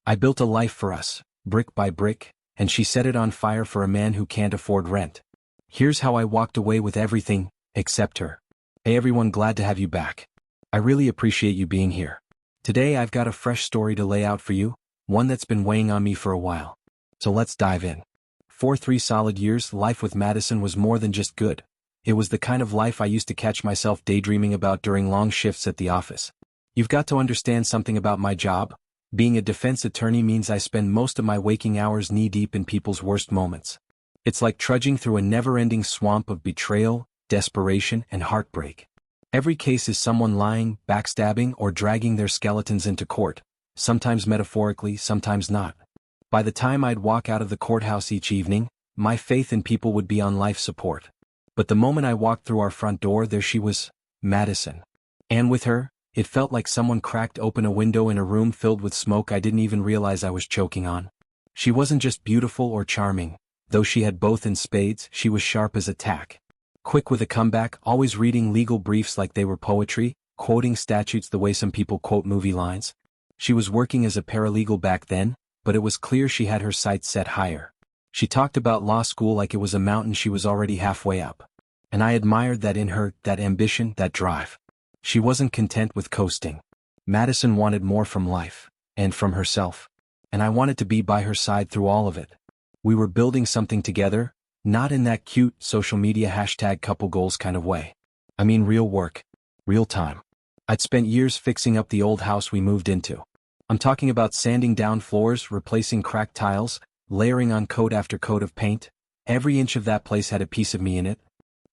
I built a life for us, brick by brick, and she set it on fire for a man who can't afford rent. Here's how I walked away with everything, except her. Hey everyone, glad to have you back. I really appreciate you being here. Today I've got a fresh story to lay out for you, one that's been weighing on me for a while. So let's dive in. For 3 solid years, life with Madison was more than just good. It was the kind of life I used to catch myself daydreaming about during long shifts at the office. You've got to understand something about my job. Being a defense attorney means I spend most of my waking hours knee-deep in people's worst moments. It's like trudging through a never-ending swamp of betrayal, desperation, and heartbreak. Every case is someone lying, backstabbing, or dragging their skeletons into court, sometimes metaphorically, sometimes not. By the time I'd walk out of the courthouse each evening, my faith in people would be on life support. But the moment I walked through our front door, there she was, Madison. And with her, it felt like someone cracked open a window in a room filled with smoke I didn't even realize I was choking on. She wasn't just beautiful or charming. Though she had both in spades, she was sharp as a tack. Quick with a comeback, always reading legal briefs like they were poetry, quoting statutes the way some people quote movie lines. She was working as a paralegal back then, but it was clear she had her sights set higher. She talked about law school like it was a mountain she was already halfway up. And I admired that in her, that ambition, that drive. She wasn't content with coasting. Madison wanted more from life, and from herself. And I wanted to be by her side through all of it. We were building something together, not in that cute social media #couple goals kind of way. I mean real work, real time. I'd spent years fixing up the old house we moved into. I'm talking about sanding down floors, replacing cracked tiles, layering on coat after coat of paint. Every inch of that place had a piece of me in it.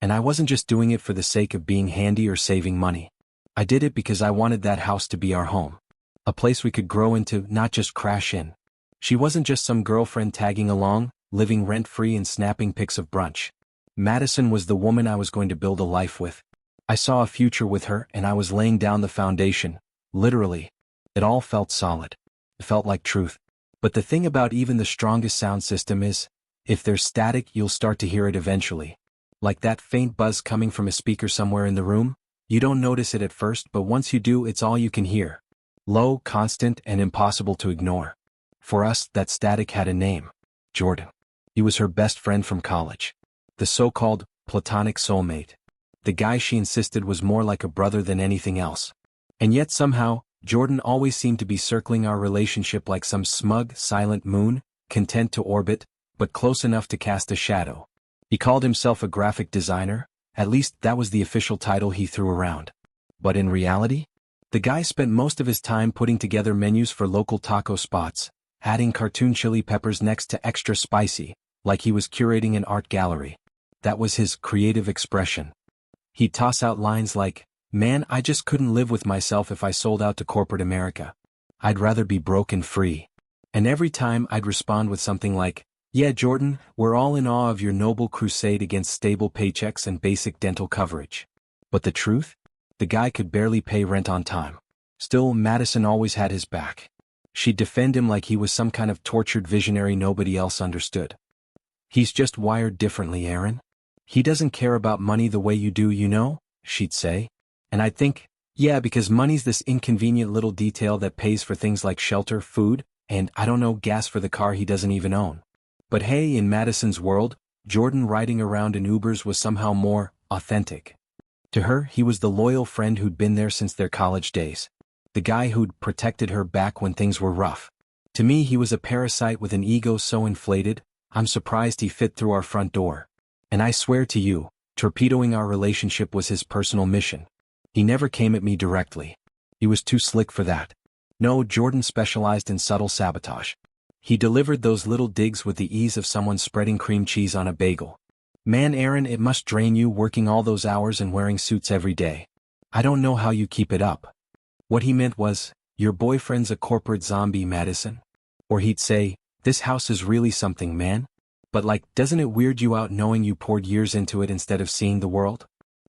And I wasn't just doing it for the sake of being handy or saving money. I did it because I wanted that house to be our home. A place we could grow into, not just crash in. She wasn't just some girlfriend tagging along, living rent-free and snapping pics of brunch. Madison was the woman I was going to build a life with. I saw a future with her, and I was laying down the foundation, literally. It all felt solid. It felt like truth. But the thing about even the strongest sound system is, if there's static, you'll start to hear it eventually. Like that faint buzz coming from a speaker somewhere in the room. You don't notice it at first, but once you do, it's all you can hear. Low, constant, and impossible to ignore. For us, that static had a name. Jordan. He was her best friend from college. The so-called platonic soulmate. The guy she insisted was more like a brother than anything else. And yet somehow, Jordan always seemed to be circling our relationship like some smug, silent moon, content to orbit, but close enough to cast a shadow. He called himself a graphic designer. At least that was the official title he threw around. But in reality, the guy spent most of his time putting together menus for local taco spots, adding cartoon chili peppers next to extra spicy, like he was curating an art gallery. That was his creative expression. He'd toss out lines like, "Man, I just couldn't live with myself if I sold out to corporate America. I'd rather be broke and free." And every time I'd respond with something like, "Yeah, Jordan, we're all in awe of your noble crusade against stable paychecks and basic dental coverage." But the truth? The guy could barely pay rent on time. Still, Madison always had his back. She'd defend him like he was some kind of tortured visionary nobody else understood. "He's just wired differently, Aaron. He doesn't care about money the way you do, you know," she'd say. And I'd think, yeah, because money's this inconvenient little detail that pays for things like shelter, food, and, I don't know, gas for the car he doesn't even own. But hey, in Madison's world, Jordan riding around in Ubers was somehow more authentic. To her, he was the loyal friend who'd been there since their college days. The guy who'd protected her back when things were rough. To me, he was a parasite with an ego so inflated, I'm surprised he fit through our front door. And I swear to you, torpedoing our relationship was his personal mission. He never came at me directly. He was too slick for that. No, Jordan specialized in subtle sabotage. He delivered those little digs with the ease of someone spreading cream cheese on a bagel. "Man, Aaron, it must drain you working all those hours and wearing suits every day. I don't know how you keep it up." What he meant was, "Your boyfriend's a corporate zombie, Madison." Or he'd say, "This house is really something, man. But like, doesn't it weird you out knowing you poured years into it instead of seeing the world?"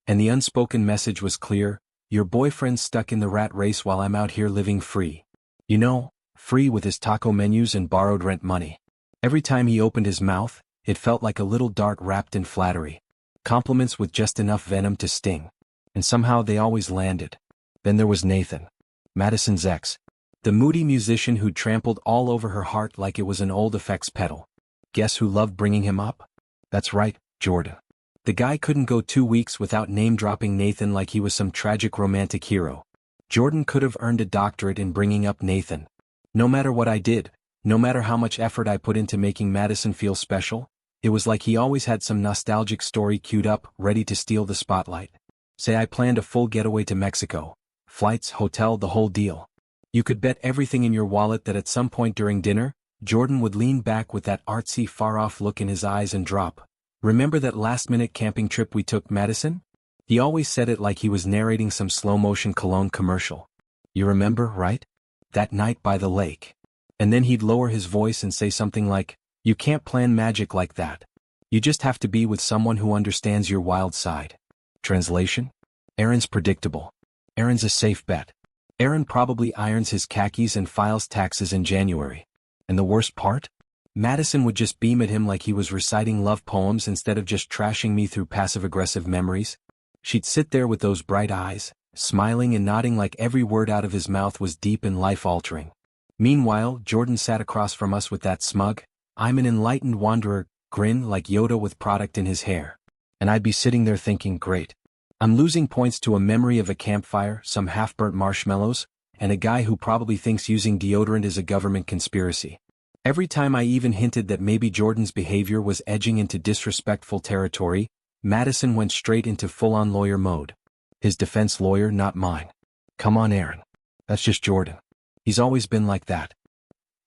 And the unspoken message was clear, "Your boyfriend's stuck in the rat race while I'm out here living free. You know, free with his taco menus and borrowed rent money." Every time he opened his mouth, it felt like a little dart wrapped in flattery. Compliments with just enough venom to sting. And somehow they always landed. Then there was Nathan. Madison's ex. The moody musician who trampled all over her heart like it was an old effects pedal. Guess who loved bringing him up? That's right, Jordan. The guy couldn't go 2 weeks without name-dropping Nathan like he was some tragic romantic hero. Jordan could have earned a doctorate in bringing up Nathan. No matter what I did, no matter how much effort I put into making Madison feel special, it was like he always had some nostalgic story queued up, ready to steal the spotlight. Say I planned a full getaway to Mexico. Flights, hotel, the whole deal. You could bet everything in your wallet that at some point during dinner, Jordan would lean back with that artsy far-off look in his eyes and drop, "Remember that last-minute camping trip we took, Madison?" He always said it like he was narrating some slow-motion cologne commercial. "You remember, right? That night by the lake." And then he'd lower his voice and say something like, "You can't plan magic like that. You just have to be with someone who understands your wild side." Translation? Aaron's predictable. Aaron's a safe bet. Aaron probably irons his khakis and files taxes in January. And the worst part? Madison would just beam at him like he was reciting love poems instead of just trashing me through passive-aggressive memories. She'd sit there with those bright eyes, smiling and nodding like every word out of his mouth was deep and life-altering. Meanwhile, Jordan sat across from us with that smug, "I'm an enlightened wanderer," grin like Yoda with product in his hair. And I'd be sitting there thinking, great. I'm losing points to a memory of a campfire, some half-burnt marshmallows, and a guy who probably thinks using deodorant is a government conspiracy. Every time I even hinted that maybe Jordan's behavior was edging into disrespectful territory, Madison went straight into full-on lawyer mode. His defense lawyer, not mine. "Come on, Aaron. That's just Jordan. He's always been like that.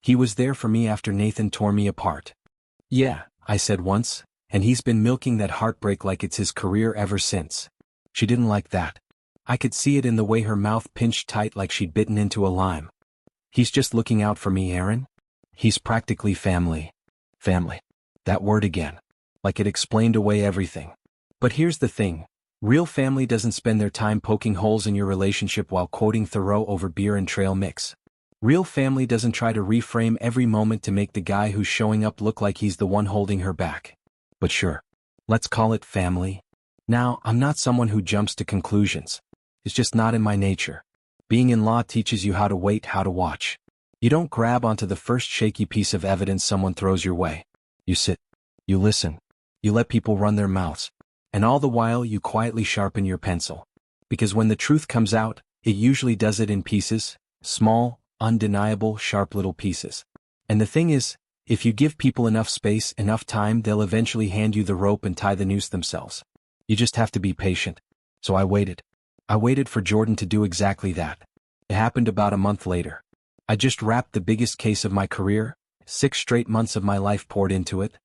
He was there for me after Nathan tore me apart." "Yeah," I said once, "and he's been milking that heartbreak like it's his career ever since." She didn't like that. I could see it in the way her mouth pinched tight like she'd bitten into a lime. "He's just looking out for me, Aaron. He's practically family." Family. That word again. Like it explained away everything. But here's the thing. Real family doesn't spend their time poking holes in your relationship while quoting Thoreau over beer and trail mix. Real family doesn't try to reframe every moment to make the guy who's showing up look like he's the one holding her back. But sure. Let's call it family. Now, I'm not someone who jumps to conclusions. It's just not in my nature. Being in law teaches you how to wait, how to watch. You don't grab onto the first shaky piece of evidence someone throws your way. You sit. You listen. You let people run their mouths. And all the while you quietly sharpen your pencil. Because when the truth comes out, it usually does it in pieces, small, undeniable, sharp little pieces. And the thing is, if you give people enough space, enough time, they'll eventually hand you the rope and tie the noose themselves. You just have to be patient. So I waited. I waited for Jordan to do exactly that. It happened about a month later. I just wrapped the biggest case of my career, 6 straight months of my life poured into it.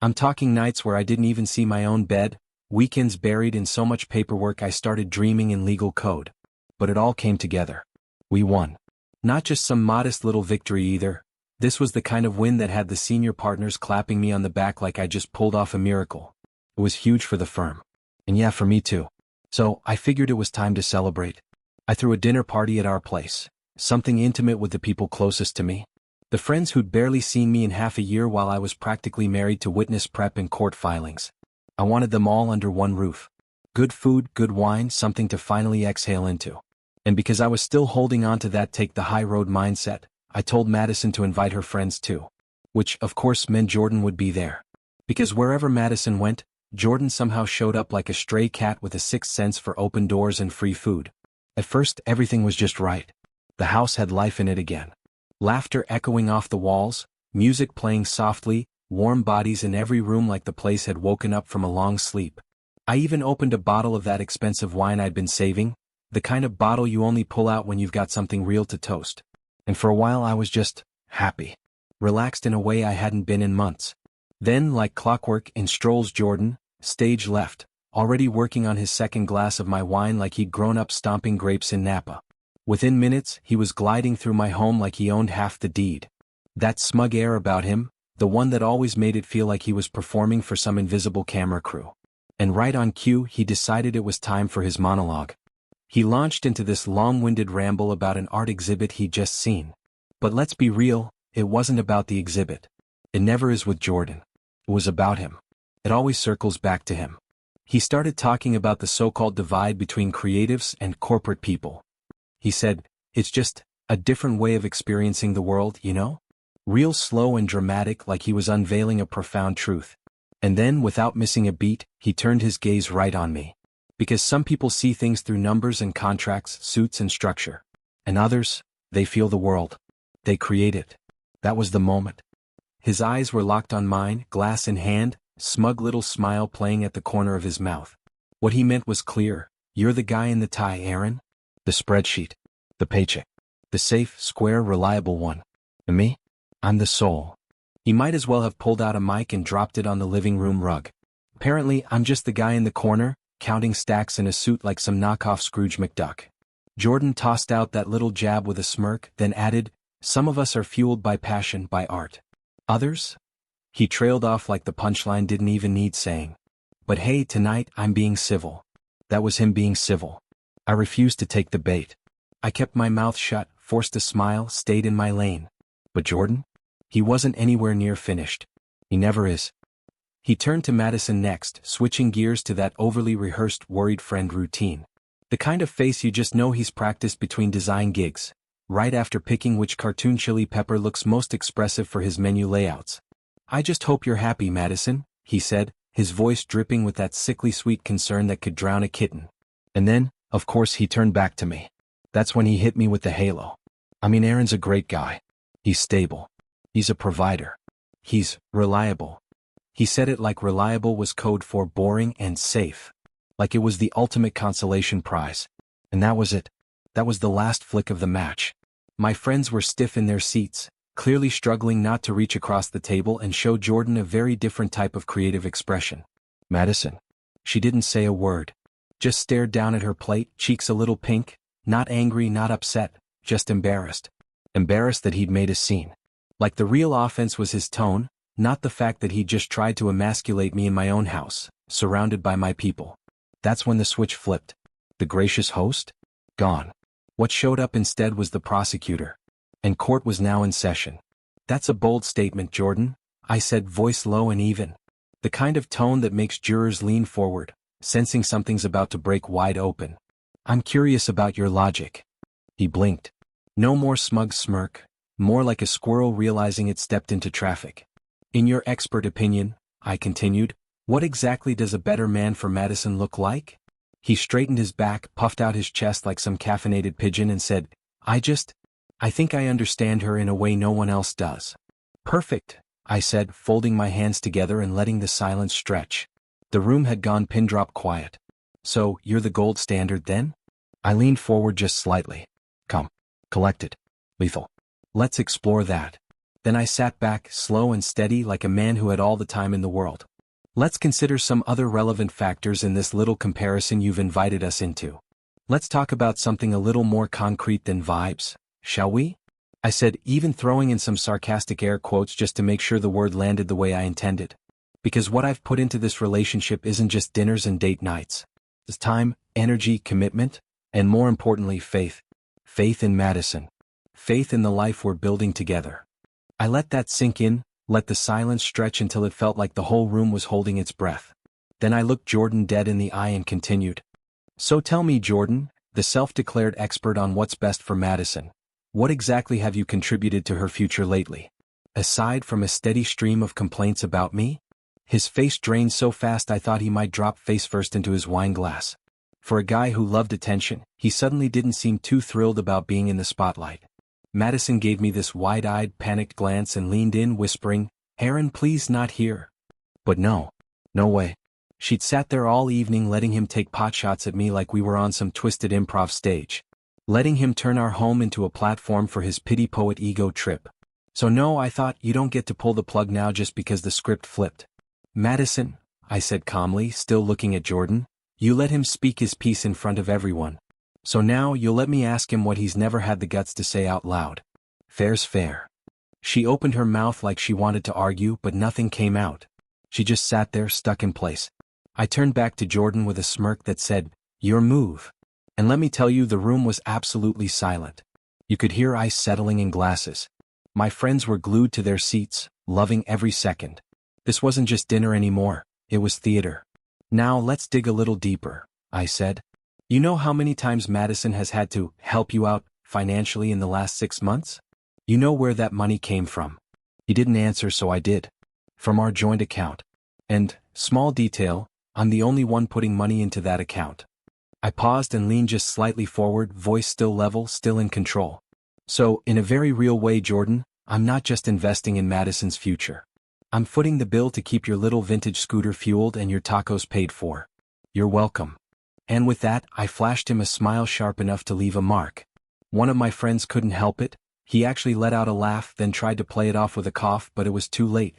I'm talking nights where I didn't even see my own bed, weekends buried in so much paperwork I started dreaming in legal code. But it all came together. We won. Not just some modest little victory either. This was the kind of win that had the senior partners clapping me on the back like I just pulled off a miracle. It was huge for the firm. And yeah, for me too. So, I figured it was time to celebrate. I threw a dinner party at our place. Something intimate with the people closest to me. The friends who'd barely seen me in half a year while I was practically married to witness prep and court filings. I wanted them all under one roof. Good food, good wine, something to finally exhale into. And because I was still holding on to that take the high road mindset, I told Madison to invite her friends too. Which, of course, meant Jordan would be there. Because wherever Madison went, Jordan somehow showed up like a stray cat with a sixth sense for open doors and free food. At first, everything was just right. The house had life in it again. Laughter echoing off the walls, music playing softly, warm bodies in every room like the place had woken up from a long sleep. I even opened a bottle of that expensive wine I'd been saving, the kind of bottle you only pull out when you've got something real to toast. And for a while I was just happy. Relaxed in a way I hadn't been in months. Then, like clockwork, in strolls Jordan, stage left, already working on his second glass of my wine like he'd grown up stomping grapes in Napa. Within minutes, he was gliding through my home like he owned half the deed. That smug air about him, the one that always made it feel like he was performing for some invisible camera crew. And right on cue, he decided it was time for his monologue. He launched into this long-winded ramble about an art exhibit he'd just seen. But let's be real, it wasn't about the exhibit. It never is with Jordan. It was about him. It always circles back to him. He started talking about the so-called divide between creatives and corporate people. He said, "It's just A different way of experiencing the world, you know? Real slow and dramatic, like he was unveiling a profound truth. And then, without missing a beat, he turned his gaze right on me. Because some people see things through numbers and contracts, suits and structure. And others, they feel the world. They create it. That was the moment. His eyes were locked on mine, glass in hand, smug little smile playing at the corner of his mouth. What he meant was clear. You're the guy in the tie, Aaron. The spreadsheet. The paycheck. The safe, square, reliable one. And me? I'm the soul. He might as well have pulled out a mic and dropped it on the living room rug. Apparently, I'm just the guy in the corner, counting stacks in a suit like some knockoff Scrooge McDuck. Jordan tossed out that little jab with a smirk, then added, some of us are fueled by passion, by art. Others? He trailed off like the punchline didn't even need saying. But hey, tonight, I'm being civil. That was him being civil. I refused to take the bait. I kept my mouth shut, forced a smile, stayed in my lane. But Jordan? He wasn't anywhere near finished. He never is. He turned to Madison next, switching gears to that overly rehearsed worried friend routine. The kind of face you just know he's practiced between design gigs, right after picking which cartoon chili pepper looks most expressive for his menu layouts. I just hope you're happy, Madison, he said, his voice dripping with that sickly sweet concern that could drown a kitten. And then, of course, he turned back to me. That's when he hit me with the halo. I mean, Aaron's a great guy. He's stable. He's a provider. He's reliable. He said it like reliable was code for boring and safe. Like it was the ultimate consolation prize. And that was it. That was the last flick of the match. My friends were stiff in their seats, clearly struggling not to reach across the table and show Jordan a very different type of creative expression. Madison. She didn't say a word. Just stared down at her plate, cheeks a little pink, not angry, not upset, just embarrassed. Embarrassed that he'd made a scene. Like the real offense was his tone, not the fact that he'd just tried to emasculate me in my own house, surrounded by my people. That's when the switch flipped. The gracious host? Gone. What showed up instead was the prosecutor. And court was now in session. That's a bold statement, Jordan, I said, voice low and even. The kind of tone that makes jurors lean forward, sensing something's about to break wide open. I'm curious about your logic. He blinked. No more smug smirk, more like a squirrel realizing it stepped into traffic. In your expert opinion, I continued, what exactly does a better man for Madison look like? He straightened his back, puffed out his chest like some caffeinated pigeon and said, I think I understand her in a way no one else does. Perfect, I said, folding my hands together and letting the silence stretch. The room had gone pin-drop quiet. So, you're the gold standard then? I leaned forward just slightly. Come. Collected. Lethal. Let's explore that. Then I sat back, slow and steady like a man who had all the time in the world. Let's consider some other relevant factors in this little comparison you've invited us into. Let's talk about something a little more concrete than vibes, shall we? I said, even throwing in some sarcastic air quotes just to make sure the word landed the way I intended. Because what I've put into this relationship isn't just dinners and date nights. It's time, energy, commitment, and more importantly, faith. Faith in Madison. Faith in the life we're building together. I let that sink in, let the silence stretch until it felt like the whole room was holding its breath. Then I looked Jordan dead in the eye and continued. So tell me, Jordan, the self-declared expert on what's best for Madison, what exactly have you contributed to her future lately? Aside from a steady stream of complaints about me? His face drained so fast I thought he might drop face first into his wine glass. For a guy who loved attention, he suddenly didn't seem too thrilled about being in the spotlight. Madison gave me this wide-eyed, panicked glance and leaned in, whispering, Aaron, please not here. But no way. She'd sat there all evening letting him take potshots at me like we were on some twisted improv stage. Letting him turn our home into a platform for his pity poet ego trip. So no, I thought, you don't get to pull the plug now just because the script flipped. Madison, I said calmly, still looking at Jordan, you let him speak his piece in front of everyone. So now you'll let me ask him what he's never had the guts to say out loud. Fair's fair. She opened her mouth like she wanted to argue, but nothing came out. She just sat there, stuck in place. I turned back to Jordan with a smirk that said, your move. And let me tell you, the room was absolutely silent. You could hear ice settling in glasses. My friends were glued to their seats, loving every second. This wasn't just dinner anymore, it was theater. Now let's dig a little deeper, I said. You know how many times Madison has had to help you out financially in the last 6 months? You know where that money came from." He didn't answer, so I did. "From our joint account. And, small detail, I'm the only one putting money into that account." I paused and leaned just slightly forward, voice still level, still in control. "So, in a very real way, Jordan, I'm not just investing in Madison's future. I'm footing the bill to keep your little vintage scooter fueled and your tacos paid for. You're welcome." And with that, I flashed him a smile sharp enough to leave a mark. One of my friends couldn't help it. He actually let out a laugh, then tried to play it off with a cough, but it was too late.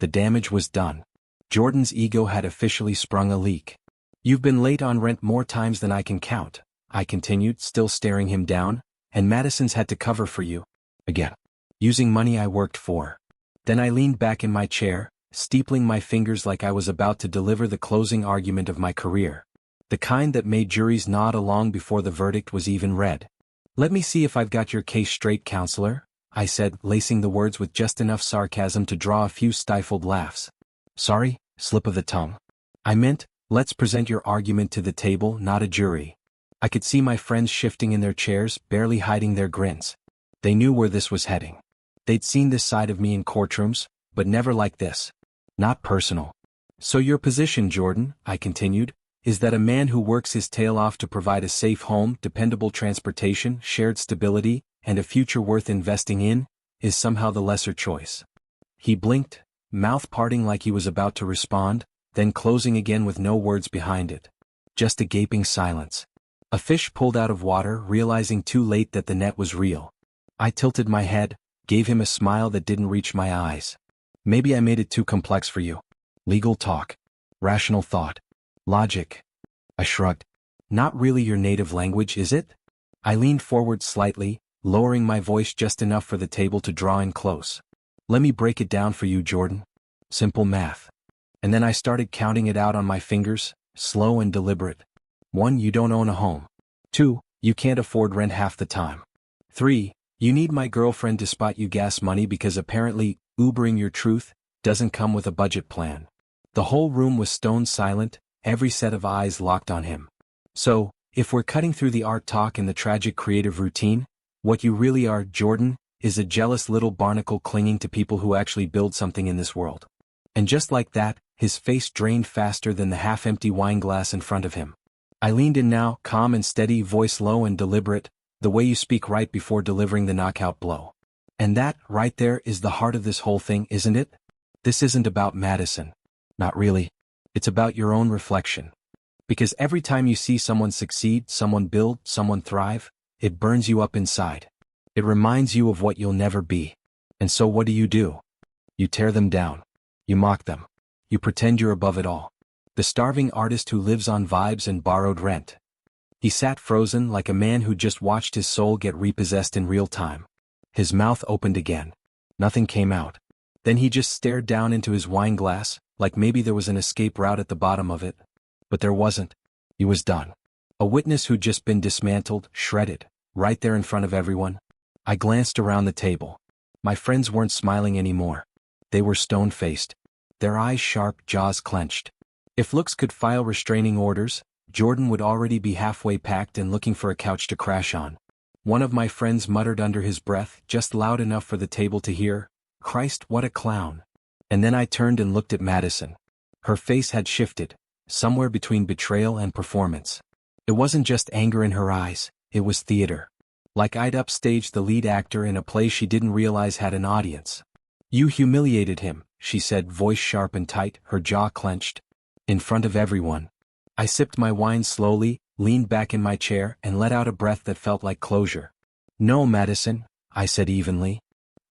The damage was done. Jordan's ego had officially sprung a leak. "You've been late on rent more times than I can count," I continued, still staring him down, "and Madison's had to cover for you. Again. Using money I worked for." Then I leaned back in my chair, steepling my fingers like I was about to deliver the closing argument of my career. The kind that made juries nod along before the verdict was even read. "Let me see if I've got your case straight, counselor," I said, lacing the words with just enough sarcasm to draw a few stifled laughs. "Sorry, slip of the tongue. I meant, let's present your argument to the table, not a jury." I could see my friends shifting in their chairs, barely hiding their grins. They knew where this was heading. They'd seen this side of me in courtrooms, but never like this. Not personal. "So your position, Jordan," I continued, "is that a man who works his tail off to provide a safe home, dependable transportation, shared stability, and a future worth investing in, is somehow the lesser choice." He blinked, mouth parting like he was about to respond, then closing again with no words behind it. Just a gaping silence. A fish pulled out of water, realizing too late that the net was real. I tilted my head, gave him a smile that didn't reach my eyes. "Maybe I made it too complex for you. Legal talk. Rational thought. Logic." I shrugged. "Not really your native language, is it?" I leaned forward slightly, lowering my voice just enough for the table to draw in close. "Let me break it down for you, Jordan. Simple math." And then I started counting it out on my fingers, slow and deliberate. 1. You don't own a home. 2. You can't afford rent half the time. 3. You need my girlfriend to spot you gas money because apparently, Ubering your truth, doesn't come with a budget plan. The whole room was stone silent, every set of eyes locked on him. "So, if we're cutting through the art talk and the tragic creative routine, what you really are, Jordan, is a jealous little barnacle clinging to people who actually build something in this world." And just like that, his face drained faster than the half-empty wine glass in front of him. I leaned in now, calm and steady, voice low and deliberate, the way you speak right before delivering the knockout blow. "And that, right there, is the heart of this whole thing, isn't it? This isn't about Madison. Not really. It's about your own reflection. Because every time you see someone succeed, someone build, someone thrive, it burns you up inside. It reminds you of what you'll never be. And so what do? You tear them down. You mock them. You pretend you're above it all. The starving artist who lives on vibes and borrowed rent." He sat frozen like a man who just watched his soul get repossessed in real time. His mouth opened again. Nothing came out. Then he just stared down into his wine glass, like maybe there was an escape route at the bottom of it. But there wasn't. He was done. A witness who'd just been dismantled, shredded, right there in front of everyone. I glanced around the table. My friends weren't smiling anymore. They were stone-faced. Their eyes sharp, jaws clenched. If looks could file restraining orders, Jordan would already be halfway packed and looking for a couch to crash on. One of my friends muttered under his breath, just loud enough for the table to hear, "Christ, what a clown." And then I turned and looked at Madison. Her face had shifted, somewhere between betrayal and performance. It wasn't just anger in her eyes, it was theater. Like I'd upstaged the lead actor in a play she didn't realize had an audience. "You humiliated him," she said, voice sharp and tight, her jaw clenched. "In front of everyone." I sipped my wine slowly, leaned back in my chair, and let out a breath that felt like closure. "No, Madison," I said evenly.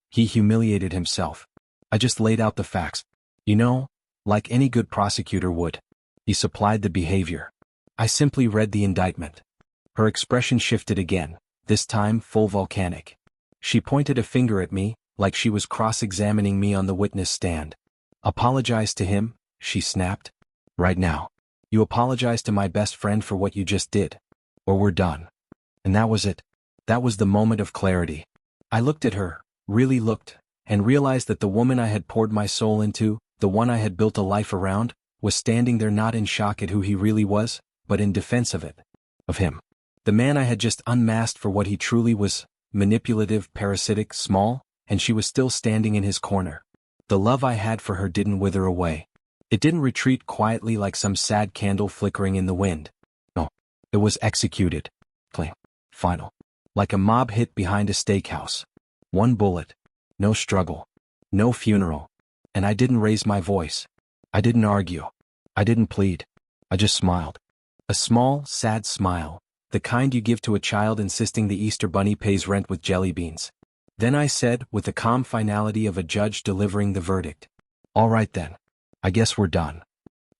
"He humiliated himself. I just laid out the facts. You know, like any good prosecutor would. He supplied the behavior. I simply read the indictment." Her expression shifted again, this time full volcanic. She pointed a finger at me, like she was cross-examining me on the witness stand. "Apologize to him," she snapped. "Right now. You apologize to my best friend for what you just did. Or we're done." And that was it. That was the moment of clarity. I looked at her, really looked, and realized that the woman I had poured my soul into, the one I had built a life around, was standing there not in shock at who he really was, but in defense of it. Of him. The man I had just unmasked for what he truly was, manipulative, parasitic, small, and she was still standing in his corner. The love I had for her didn't wither away. It didn't retreat quietly like some sad candle flickering in the wind. No, it was executed. Clean. Final. Like a mob hit behind a steakhouse. One bullet. No struggle. No funeral. And I didn't raise my voice. I didn't argue. I didn't plead. I just smiled. A small, sad smile, the kind you give to a child insisting the Easter bunny pays rent with jelly beans. Then I said, with the calm finality of a judge delivering the verdict, "All right then. I guess we're done."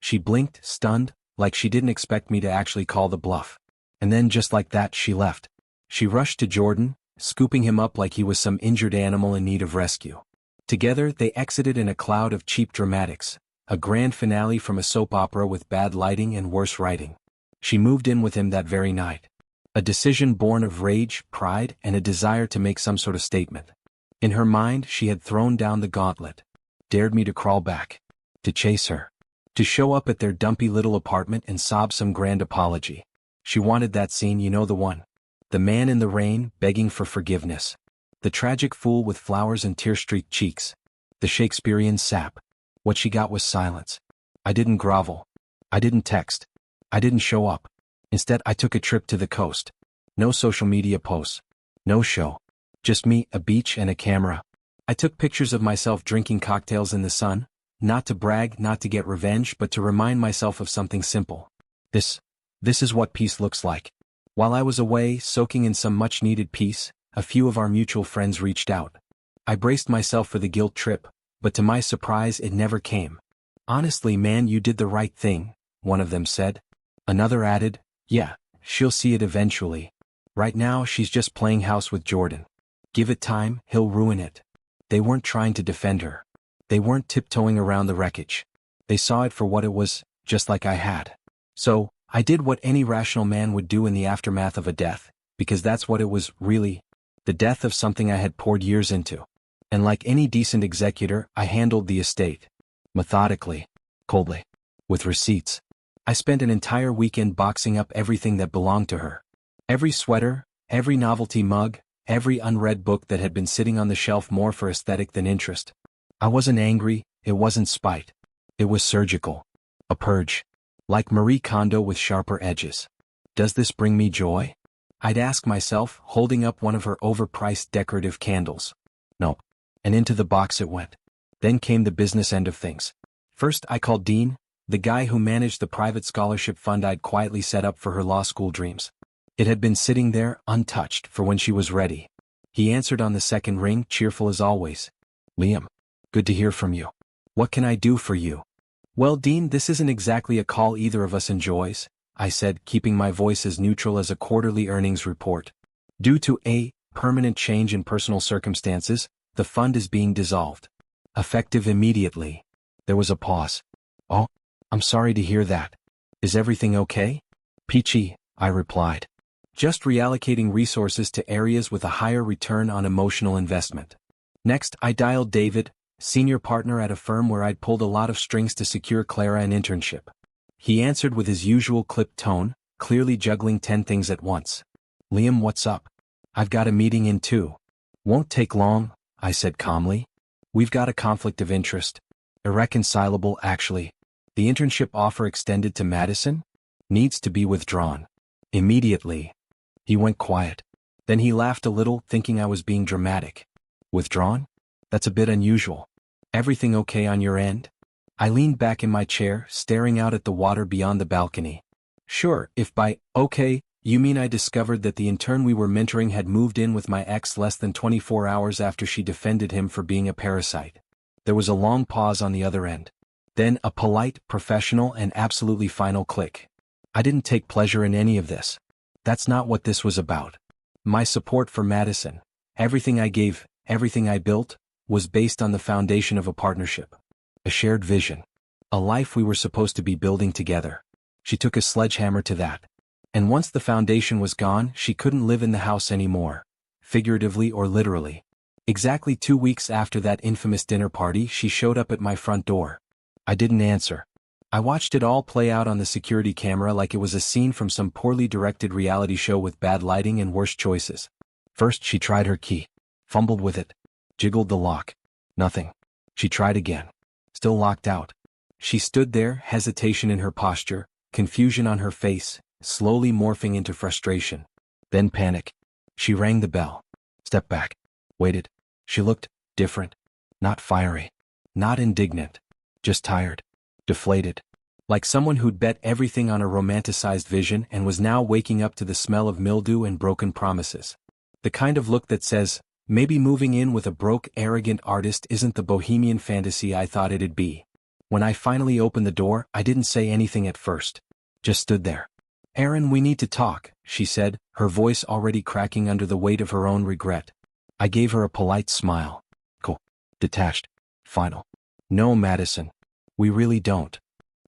She blinked, stunned, like she didn't expect me to actually call the bluff. And then just like that she left. She rushed to Jordan, scooping him up like he was some injured animal in need of rescue. Together they exited in a cloud of cheap dramatics, a grand finale from a soap opera with bad lighting and worse writing. She moved in with him that very night. A decision born of rage, pride, and a desire to make some sort of statement. In her mind she had thrown down the gauntlet. Dared me to crawl back. To chase her. To show up at their dumpy little apartment and sob some grand apology. She wanted that scene, you know the one. The man in the rain, begging for forgiveness. The tragic fool with flowers and tear-streaked cheeks. The Shakespearean sap. What she got was silence. I didn't grovel. I didn't text. I didn't show up. Instead I took a trip to the coast. No social media posts. No show. Just me, a beach, and a camera. I took pictures of myself drinking cocktails in the sun, not to brag, not to get revenge, but to remind myself of something simple. This is what peace looks like. While I was away, soaking in some much-needed peace, a few of our mutual friends reached out. I braced myself for the guilt trip, but to my surprise it never came. "Honestly man, you did the right thing," one of them said. Another added, "Yeah, she'll see it eventually. Right now she's just playing house with Jordan. Give it time, he'll ruin it." They weren't trying to defend her. They weren't tiptoeing around the wreckage. They saw it for what it was, just like I had. So, I did what any rational man would do in the aftermath of a death, because that's what it was, really. The death of something I had poured years into. And like any decent executor, I handled the estate. Methodically. Coldly. With receipts. I spent an entire weekend boxing up everything that belonged to her. Every sweater, every novelty mug, every unread book that had been sitting on the shelf more for aesthetic than interest. I wasn't angry, it wasn't spite. It was surgical. A purge. Like Marie Kondo with sharper edges. Does this bring me joy? I'd ask myself, holding up one of her overpriced decorative candles. No. And into the box it went. Then came the business end of things. First I called Dean, the guy who managed the private scholarship fund I'd quietly set up for her law school dreams. It had been sitting there, untouched, for when she was ready. He answered on the second ring, cheerful as always. "Liam. Good to hear from you. What can I do for you?" "Well, Dean, this isn't exactly a call either of us enjoys," I said, keeping my voice as neutral as a quarterly earnings report. "Due to a permanent change in personal circumstances, the fund is being dissolved. Effective immediately." There was a pause. "Oh, I'm sorry to hear that. Is everything okay?" "Peachy," I replied. "Just reallocating resources to areas with a higher return on emotional investment." Next, I dialed David, senior partner at a firm where I'd pulled a lot of strings to secure Clara an internship. He answered with his usual clipped tone, clearly juggling 10 things at once. "Liam, what's up? I've got a meeting in 2. "Won't take long," I said calmly. "We've got a conflict of interest. Irreconcilable, actually. The internship offer extended to Madison? Needs to be withdrawn. Immediately." He went quiet. Then he laughed a little, thinking I was being dramatic. "Withdrawn? That's a bit unusual. Everything okay on your end?" I leaned back in my chair, staring out at the water beyond the balcony. "Sure, if by okay, you mean I discovered that the intern we were mentoring had moved in with my ex less than 24 hours after she defended him for being a parasite." There was a long pause on the other end. Then a polite, professional, and absolutely final click. "I didn't take pleasure in any of this. That's not what this was about. My support for Madison, everything I gave, everything I built, was based on the foundation of a partnership. A shared vision. A life we were supposed to be building together. She took a sledgehammer to that. And once the foundation was gone, she couldn't live in the house anymore. Figuratively or literally. Exactly 2 weeks after that infamous dinner party, she showed up at my front door. I didn't answer. I watched it all play out on the security camera like it was a scene from some poorly directed reality show with bad lighting and worse choices. First she tried her key, fumbled with it, jiggled the lock. Nothing. She tried again. Still locked out. She stood there, hesitation in her posture, confusion on her face, slowly morphing into frustration. Then panic. She rang the bell. Stepped back. Waited. She looked different. Not fiery. Not indignant. Just tired. Deflated. Like someone who'd bet everything on a romanticized vision and was now waking up to the smell of mildew and broken promises. The kind of look that says, maybe moving in with a broke, arrogant artist isn't the bohemian fantasy I thought it'd be. When I finally opened the door, I didn't say anything at first. Just stood there. Aaron, we need to talk, she said, her voice already cracking under the weight of her own regret. I gave her a polite smile. Cool. Detached. Final. No, Madison. We really don't.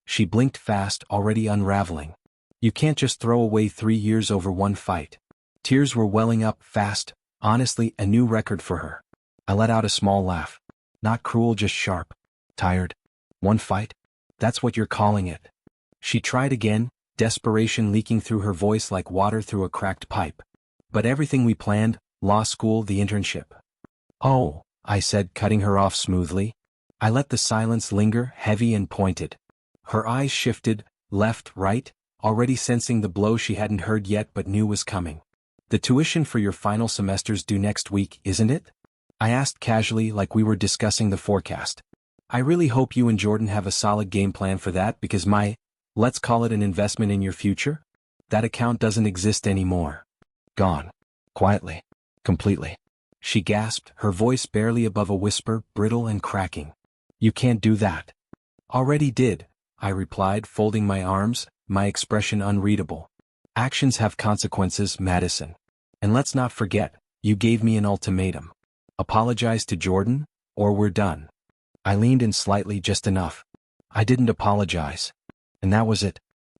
She blinked fast, already unraveling. You can't just throw away 3 years over one fight. Tears were welling up fast, honestly a new record for her. I let out a small laugh. Not cruel, just sharp. Tired. One fight? That's what you're calling it. She tried again, desperation leaking through her voice like water through a cracked pipe. But everything we planned, law school, the internship. Oh, I said, cutting her off smoothly. I let the silence linger, heavy and pointed. Her eyes shifted, left, right, already sensing the blow she hadn't heard yet but knew was coming. The tuition for your final semester's due next week, isn't it? I asked casually, like we were discussing the forecast. I really hope you and Jordan have a solid game plan for that because let's call it an investment in your future? That account doesn't exist anymore. Gone. Quietly. Completely. She gasped, her voice barely above a whisper, brittle and cracking. You can't do that. Already did, I replied, folding my arms, my expression unreadable. Actions have consequences, Madison. And let's not forget, you gave me an ultimatum. Apologize to Jordan, or we're done. I leaned in slightly, just enough. I didn't apologize. And that was it.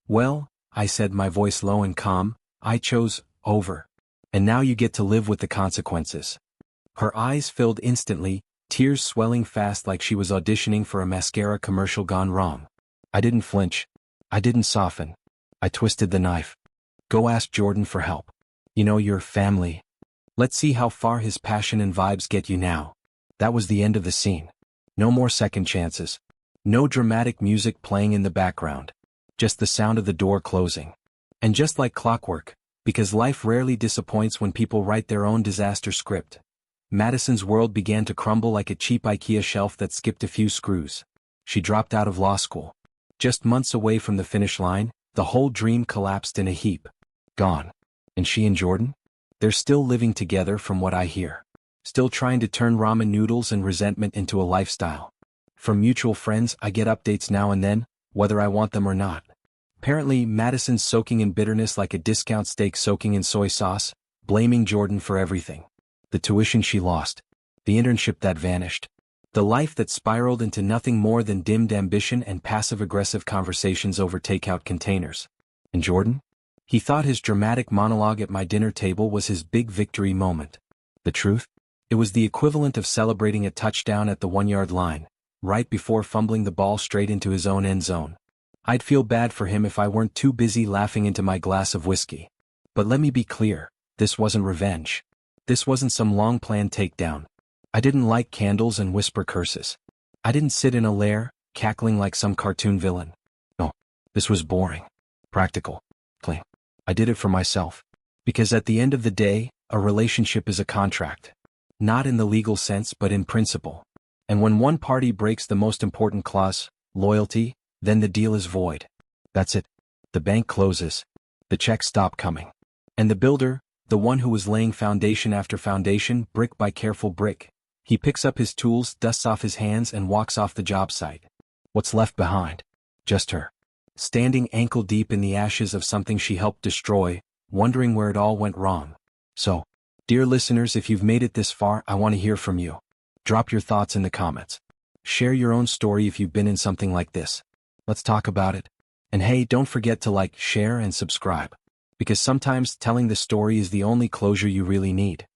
Well, I said, my voice low and calm, I chose over. And now you get to live with the consequences. Her eyes filled instantly, tears swelling fast like she was auditioning for a mascara commercial gone wrong. I didn't flinch. I didn't soften. I twisted the knife. Go ask Jordan for help. You know, your family. Let's see how far his passion and vibes get you now. That was the end of the scene. No more second chances. No dramatic music playing in the background. Just the sound of the door closing. And just like clockwork, because life rarely disappoints when people write their own disaster script, Madison's world began to crumble like a cheap IKEA shelf that skipped a few screws. She dropped out of law school. Just months away from the finish line, the whole dream collapsed in a heap. Gone. And she and Jordan? They're still living together from what I hear. Still trying to turn ramen noodles and resentment into a lifestyle. From mutual friends I get updates now and then, whether I want them or not. Apparently Madison's soaking in bitterness like a discount steak soaking in soy sauce, blaming Jordan for everything. The tuition she lost. The internship that vanished. The life that spiraled into nothing more than dimmed ambition and passive-aggressive conversations over takeout containers. And Jordan? He thought his dramatic monologue at my dinner table was his big victory moment. The truth? It was the equivalent of celebrating a touchdown at the 1-yard line, right before fumbling the ball straight into his own end zone. I'd feel bad for him if I weren't too busy laughing into my glass of whiskey. But let me be clear, this wasn't revenge. This wasn't some long-planned takedown. I didn't light candles and whisper curses. I didn't sit in a lair, cackling like some cartoon villain. No, this was boring. Practical. Clean. I did it for myself. Because at the end of the day, a relationship is a contract. Not in the legal sense but in principle. And when one party breaks the most important clause, loyalty, then the deal is void. That's it. The bank closes. The checks stop coming. And the builder, the one who was laying foundation after foundation, brick by careful brick, he picks up his tools, dusts off his hands and walks off the job site. What's left behind? Just her. Standing ankle deep in the ashes of something she helped destroy, wondering where it all went wrong. So, dear listeners, if you've made it this far, I want to hear from you. Drop your thoughts in the comments. Share your own story if you've been in something like this. Let's talk about it. And hey, don't forget to like, share, and subscribe. Because sometimes telling the story is the only closure you really need.